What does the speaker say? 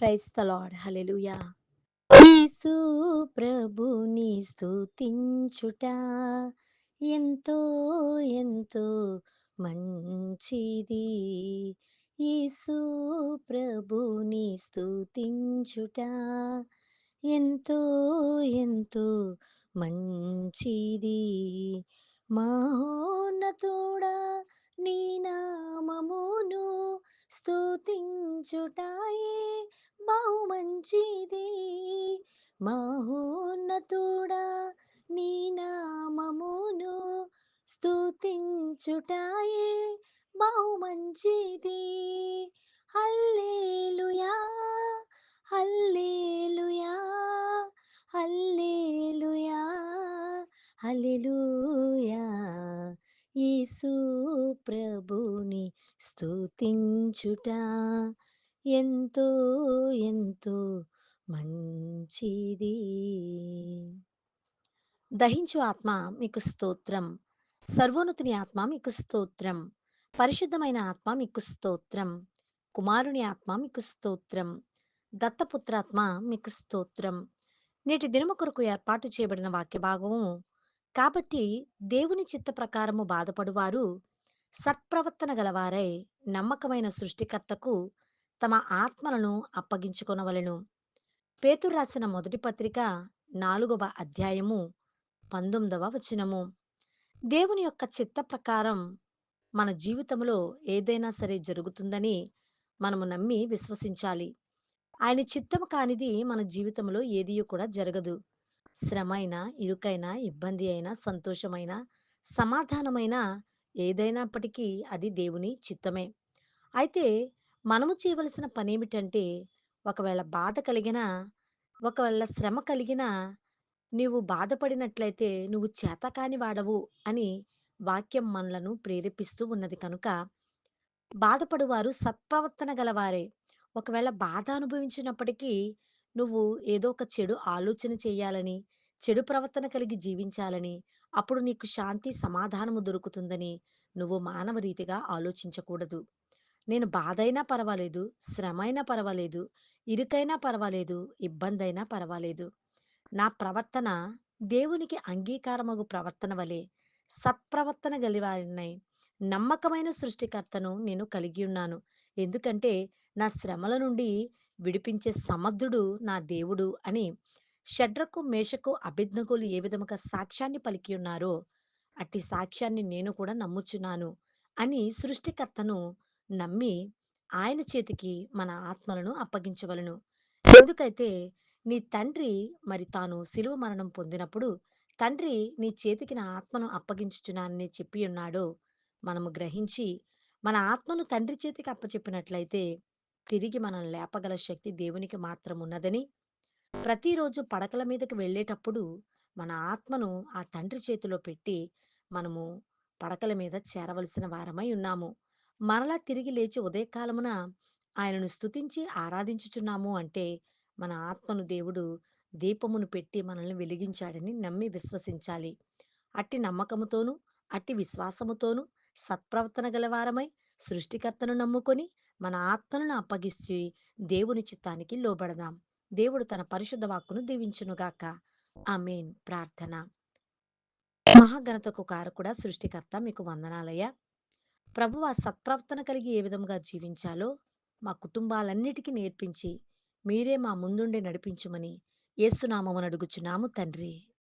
Praise the lord. హల్లెలూయా. యేసు ప్రభుని స్తుతించుట ఎంతో ఎంతో మంచిది. యేసు ప్రభుని స్తుతించుట ఎంతో ఎంతో మంచిది. మహోన్నతుడా నీ నామమును స్తుతించుటాయే బహు మంచిది. మహోన్నతుడా నీ నామమును స్తుతించుటాయే బహు మంచిది. హల్లెలూయా, హల్లెలూయా, హల్లెలూయా, హల్లెలూయా. యేసు ప్రభుని స్తుతించుట ఎంతో ఎంతో మంచిది. దహించు ఆత్మ మీకు స్తోత్రం. సర్వోన్నతుని ఆత్మ మీకు స్తోత్రం. పరిశుద్ధమైన ఆత్మ మీకు స్తోత్రం. కుమారుని ఆత్మ మీకు స్తోత్రం. దత్తపుత్రాత్మ మీకు స్తోత్రం. నేటి దినము కొరకు ఏర్పాటు చేయబడిన వాక్య భాగము, కాబట్టి దేవుని చిత్త ప్రకారము బాధపడువారు సత్ప్రవర్తన గలవారై నమ్మకమైన సృష్టికర్తకు తమ ఆత్మలను అప్పగించుకొనవలెను. పేతురు రాసిన మొదటి పత్రిక 4వ అధ్యాయము 19వ వచనము. దేవుని యొక్క చిత్త ప్రకారం మన జీవితంలో ఏదైనా సరే జరుగుతుందని మనము నమ్మి విశ్వసించాలి. ఆయన చిత్తము కానిది మన జీవితంలో ఏదియూ కూడా జరగదు. శ్రమైనా, ఇరుకైనా, ఇబ్బంది అయినా, సంతోషమైన, సమాధానమైన ఏదైనప్పటికీ అది దేవుని చిత్తమే. అయితే మనము చేయవలసిన పనేమిటంటే, ఒకవేళ బాధ కలిగినా, ఒకవేళ శ్రమ కలిగినా, నీవు బాధపడినట్లయితే నువ్వు చేతకాని వాడవు అని వాక్యం మనలను ప్రేరేపిస్తూ ఉన్నది కనుక, బాధపడువారు సత్ప్రవర్తన గలవారే. ఒకవేళ బాధ అనుభవించినప్పటికీ నువ్వు ఏదో ఒక చెడు ఆలోచన చేయాలని, చెడు ప్రవర్తన కలిగి జీవించాలని, అప్పుడు నీకు శాంతి, సమాధానము దొరుకుతుందని నువ్వు మానవ రీతిగా ఆలోచించకూడదు. నేను బాధైనా పర్వాలేదు, శ్రమైనా పర్వాలేదు, ఇరుకైనా పర్వాలేదు, ఇబ్బందైనా పర్వాలేదు. నా ప్రవర్తన దేవునికి అంగీకారమగు ప్రవర్తన వలె సత్ప్రవర్తన గలివారినై నమ్మకమైన సృష్టికర్తను నేను కలిగి ఉన్నాను. ఎందుకంటే నా శ్రమల నుండి విడిపించే సమర్థుడు నా దేవుడు అని షడ్రకు, మేషకు, అబేద్నెగోలు ఏ విధముగా సాక్ష్యాన్ని పలికి ఉన్నారో అట్టి సాక్ష్యాన్ని నేను కూడా నమ్ముచున్నాను అని సృష్టికర్తను నమ్మి ఆయన చేతికి మన ఆత్మలను అప్పగించవలను. ఎందుకైతే నీ తండ్రి మరి తాను శిలువ మరణం పొందినప్పుడు, తండ్రి నీ చేతికి నా ఆత్మను అప్పగించుచున్నానని చెప్పి ఉన్నాడో మనము గ్రహించి మన ఆత్మను తండ్రి చేతికి అప్పచెప్పినట్లయితే తిరిగి మనం లేపగల శక్తి దేవునికి మాత్రం ఉన్నదని, ప్రతిరోజు పడకల మీదకి వెళ్ళేటప్పుడు మన ఆత్మను ఆ తండ్రి చేతిలో పెట్టి మనము పడకల మీద చేరవలసిన వారమై ఉన్నాము. మరలా తిరిగి లేచి ఉదయకాలమున ఆయనను స్తుతించి ఆరాధించుచున్నాము అంటే మన ఆత్మను దేవుడు దీపమును పెట్టి మనల్ని వెలిగించాడని నమ్మి విశ్వసించాలి. అట్టి నమ్మకముతోనూ, అట్టి విశ్వాసముతోనూ సత్ప్రవర్తన గలవారమై సృష్టికర్తను నమ్ముకొని మన ఆత్మలను అప్పగిచ్చి దేవుని చిత్తానికి లోబడదాం. దేవుడు తన పరిశుద్ధ వాక్కును దీవించునుగాక. ఆమేన్. ప్రార్థన. మహాఘనతకు కారకుడా, సృష్టికర్త మీకు వందనాలయ్యా. ప్రభువా, సత్ప్రవర్తన కలిగి ఏ విధముగా జీవించాలో మా కుటుంబాలన్నిటికీ నేర్పించి మీరే మా ముందుండి నడిపించుమని యేసునామమున అడుగుచున్నాము తండ్రి.